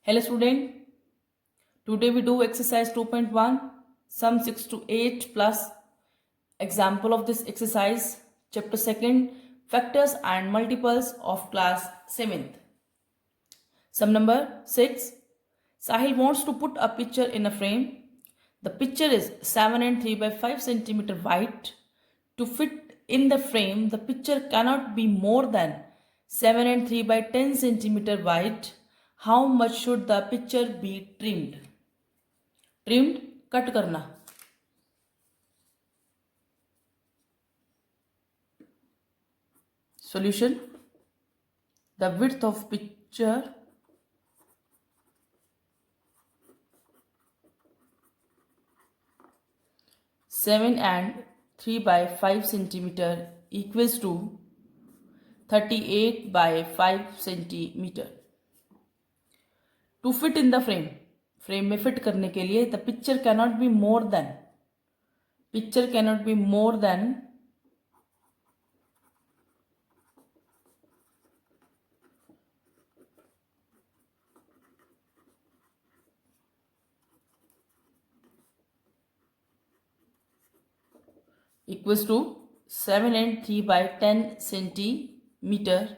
Hello student, today we do exercise 2.1, sum 6 to 8 plus example of this exercise, chapter 2nd, factors and multiples of class 7th. Sum number 6, Sahil wants to put a picture in a frame. The picture is 7 and 3 by 5 centimeter wide. To fit in the frame, the picture cannot be more than 7 and 3 by 10 centimeter wide. How much should the picture be trimmed? Trimmed, cut करना. Solution, the width of picture (7 and 3 by 5 centimeter) equals to 38 by 5 centimeter. To fit in the frame, frame में fit करने के लिए the picture cannot be more than equals to 7 and 3 by 10 centimeter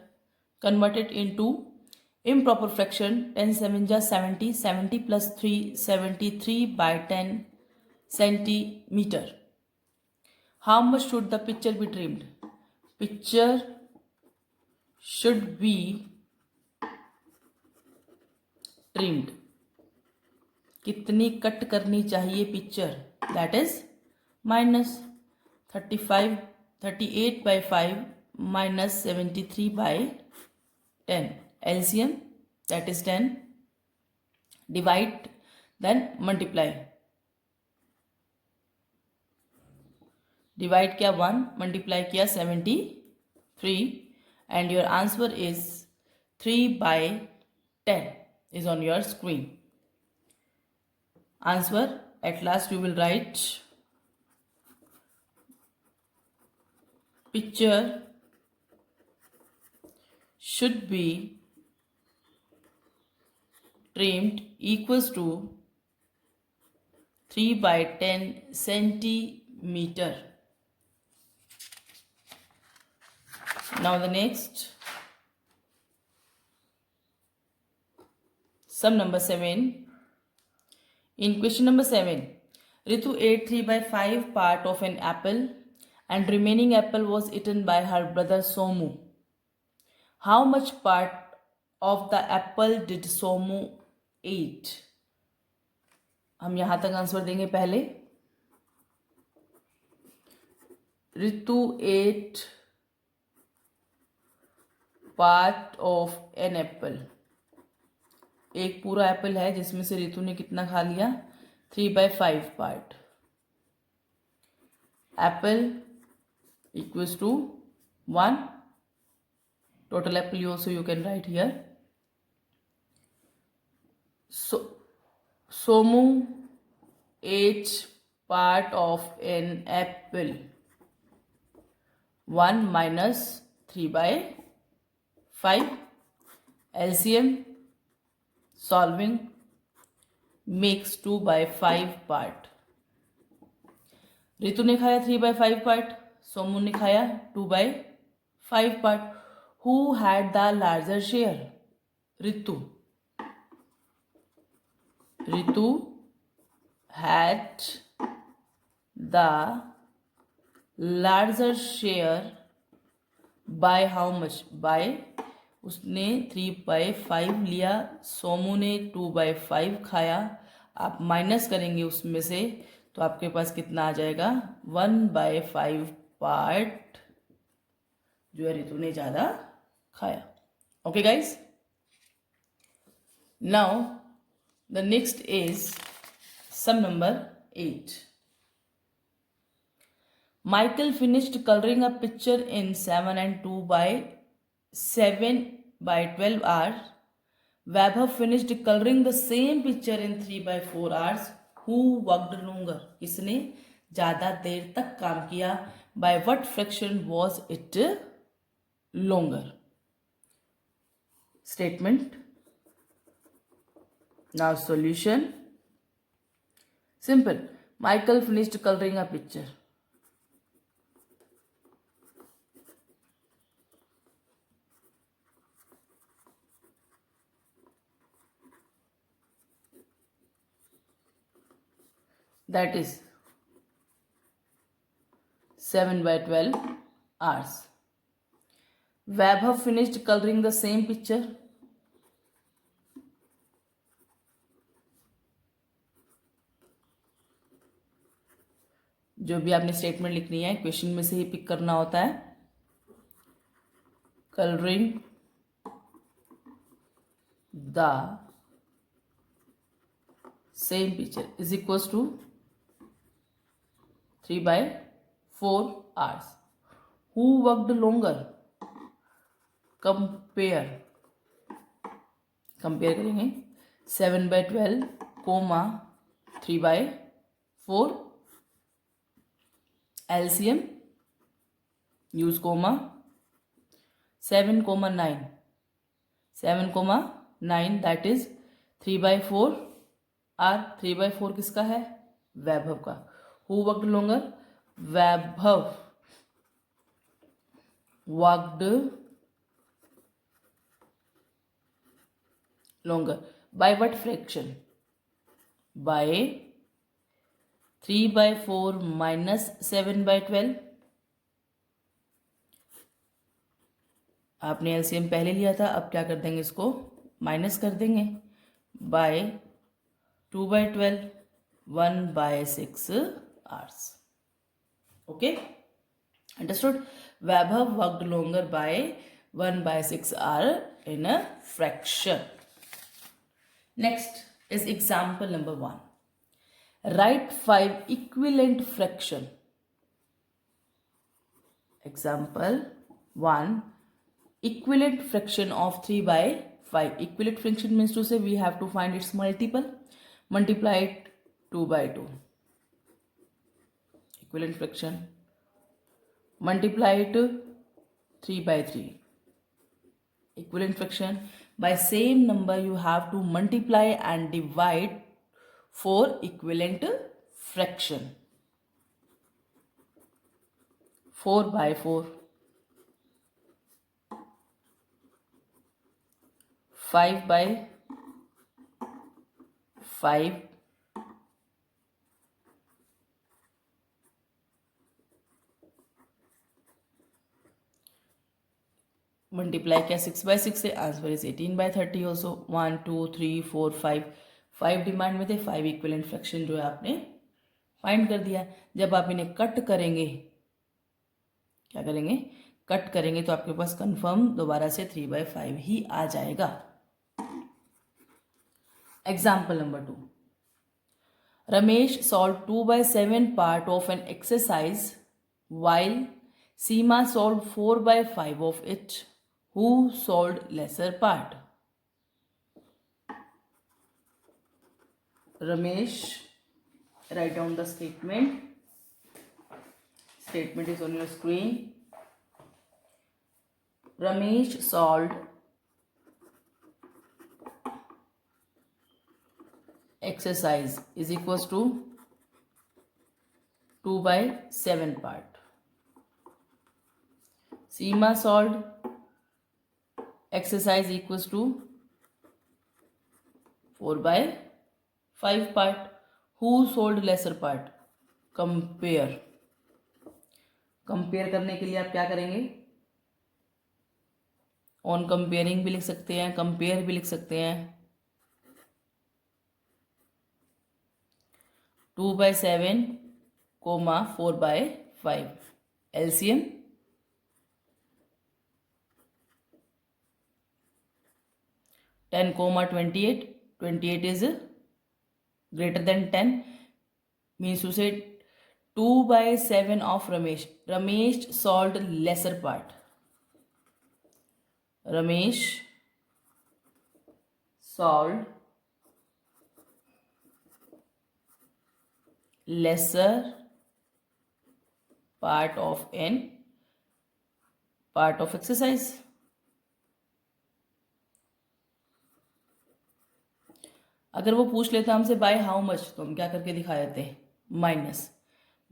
converted into improper fraction. 10 7 ja 70, 70 plus 3 73 by 10 centimeter. How much should the picture be trimmed? Picture should be trimmed. कितनी cut करनी चाहिए picture? That is minus 38 by 5 minus 73 by 10. LCM, that is 10. Divide, then multiply. Divide किया 1, multiply किया 73, and your answer is 3 by 10 is on your screen. Answer, at last you will write picture should be trimmed equals to 3 by 10 centimeter. Now the next, sum number 7. In question number 7, Ritu ate 3 by 5 part of an apple and remaining apple was eaten by her brother Somu. How much part of the apple did Somu eat? हम यहाँ तक answer देंगे पहले. Ritu ate part of an apple. एक पूरा Apple है जिसमें से रितु ने कितना खा लिया? 3 by 5 part. Apple equals to 1. Total apple also you can write here. So Somu ate part of an apple. 1 minus 3 by 5. LCM, solving, makes 2 by 5 part. Ritu ने खाया 3 by 5 पार्ट, सोमू ने खाया 2 by 5 part. Who had the larger share? Ritu. Ritu had the larger share by how much? By, उसने 3 by 5 लिया, सोमू ने 2 by 5 खाया. आप minus करेंगे उसमें से तो आपके पास कितना आ जाएगा? 1 by 5 पार्ट जो है रितु ने ज़्यादा खाया. Okay guys, now the next is sum number 8. Michael finished coloring a picture in 7 and 2 by 7 by 12 hours. Vaibhav finished coloring the same picture in 3 by 4 hours. Who worked longer? किसने ज़्यादा देर तक काम किया? By what fraction was it longer? Statement, Now solution. Simple. Michael finished coloring a picture. That is 7 by 12 hours. Vaibhav finished coloring the same picture. जो भी आपने statement लिखनी है क्वेश्चन में से ही पिक करना होता है. Coloring the same picture is equals to 3 by 4 hours. Who worked longer? Compare करेंगे 7 by 12 comma 3 by 4 LCM use comma 7 comma 9 that is 3 by 4 और 3 by 4 किसका है? वैभव का. Who worked longer? Vaibhav worked longer. By what fraction? By 3 by 4 minus 7 by 12. आपने LCM पहले लिया था, अब क्या कर देंगे, इसको माइनस कर देंगे. By 2 by 12 1 by 6 hours. Okay, understood? Vaibhav worked longer by 1 by 6 hour in a fraction. Next is example number 1. Write 5 equivalent fraction. Example 1. Equivalent fraction of 3 by 5. Equivalent fraction means to say we have to find its multiple. Multiply it 2 by 2. Equivalent fraction. Multiply it 3 by 3. Equivalent fraction. By same number you have to multiply and divide 4 equivalent fraction. 4 by 4. 5 by 5. Multiply क्या 6 by 6 से, answer is 18 by 30 also. 1 2 3 4 5. 5 demand में थे, 5 equivalent fraction जो है आपने find कर दिया. जब आप इन्हें कट करेंगे, क्या करेंगे, कट करेंगे तो आपके पास कंफर्म दोबारा से 3 by 5 ही आ जाएगा. Example number 2. Ramesh solve 2 by 7 part of an exercise while Seema solved 4 by 5 of it. Who solved lesser part? Ramesh, write down the statement. Statement is on your screen. Ramesh solved exercise is equals to 2 by 7 part. Seema solved exercise equals to 4 by 5 part. Who solved lesser part? Compare. Compare करने के लिए आप क्या करेंगे, on comparing भी लिख सकते हैं, कंपेयर भी लिख सकते हैं. 2 by 7 coma 4 by 5. LCM 10 comma 28. 28 is greater than 10, means to say 2 by 7 of Ramesh. Ramesh solved lesser part. Ramesh solved lesser part of an part of exercise. अगर वो पूछ लेता हमसे बाय हाउ मच, तो हम क्या करके दिखा देते, माइनस।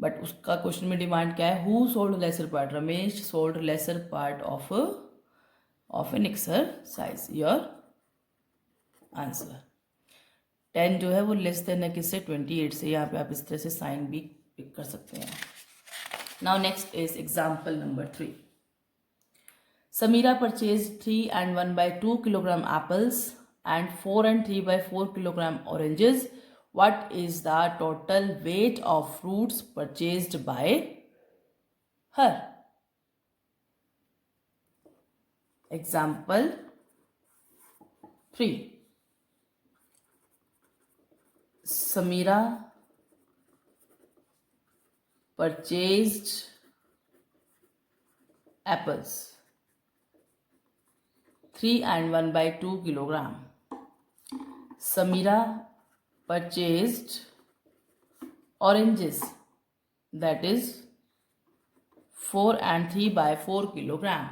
बट उसका क्वेश्चन में डिमांड क्या है, who sold lesser part, Ramesh sold lesser part of an exercise, your answer. 10 जो है वो लेस देन है किससे, 28 से। यहाँ पे आप इस तरह से साइन भी पिक कर सकते हैं। Now next is example number 3। Samira purchased 3 and 1/2 kilogram apples and 4 and 3/4 kilogram oranges. What is the total weight of fruits purchased by her? Example 3. Samira purchased apples 3 and 1/2 kilogram. Samira purchased oranges, that is 4 and 3/4 kilogram.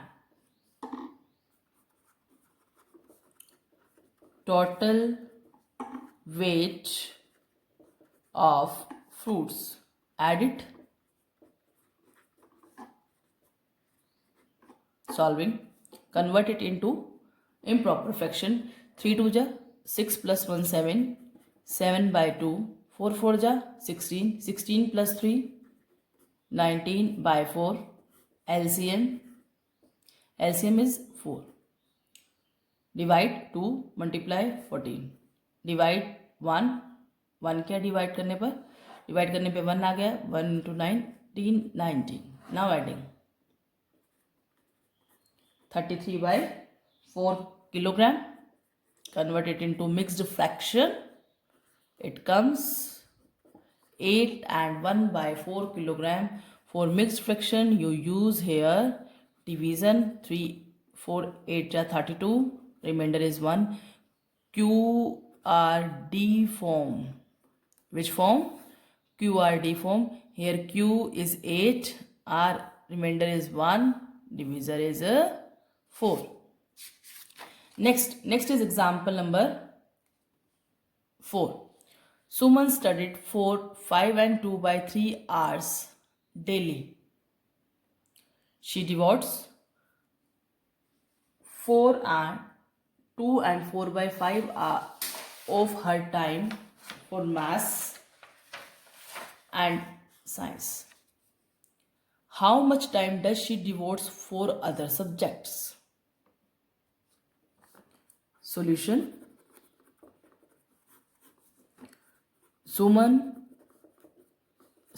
Total weight of fruits. Add it. Solving. Convert it into improper fraction. 3 2 ja 6 plus 1 7, 7/2, 4 4 ja 16, 16 plus 3 19/4. LCM is 4. Divide 2, multiply 14. Divide 1, 1 क्या divide करने पर, 1 आ गया, 1 into 19, 19. Now adding 33/4 kilogram. Convert it into mixed fraction. It comes 8 and 1/4 kilogram. For mixed fraction you use here division. 3 4 8 ja 32. Remainder is 1. QRD form. Which form? QRD form. Here Q is 8, R remainder is 1, divisor is 4. Next is example number 4. Suman studied for 5 and 2/3 hours daily. She devotes 4 and 2 and 4/5 of her time for maths and science. How much time does she devote for other subjects? Solution. Suman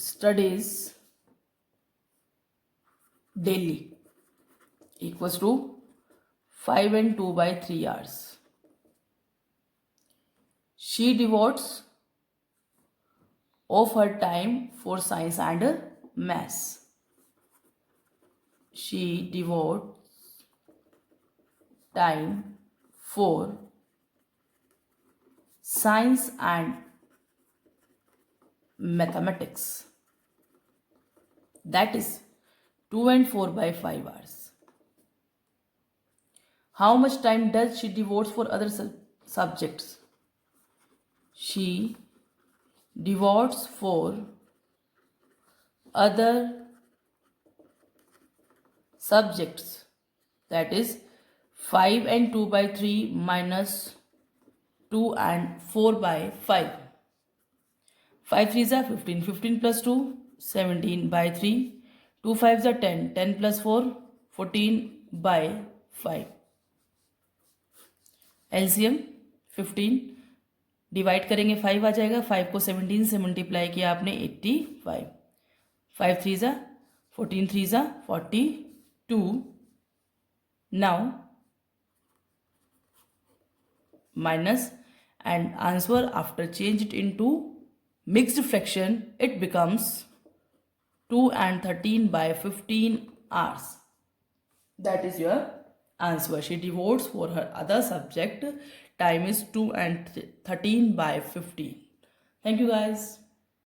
studies daily equals to 5 and 2/3 hours. She devotes of her time for science and maths. She devotes time for science and mathematics. That is 2 and 4/5 hours. How much time does she devote for other subjects? She devotes for other subjects, that is 5 and 2/3 minus 2 and 4/5. 5 3s are 15, 15 plus 2 17/3, 2 5s are 10, 10 plus 4 14/5. LCM 15, divide करेंगे 5 आ जाएगा, 5 को 17 से multiply किया आपने 85, 5 3s are 14, 3s are 42. Now minus and answer after change it into mixed fraction, it becomes 2 and 13/15 hours. That is your answer. She devotes for her other subject time is 2 and 13/15. Thank you guys.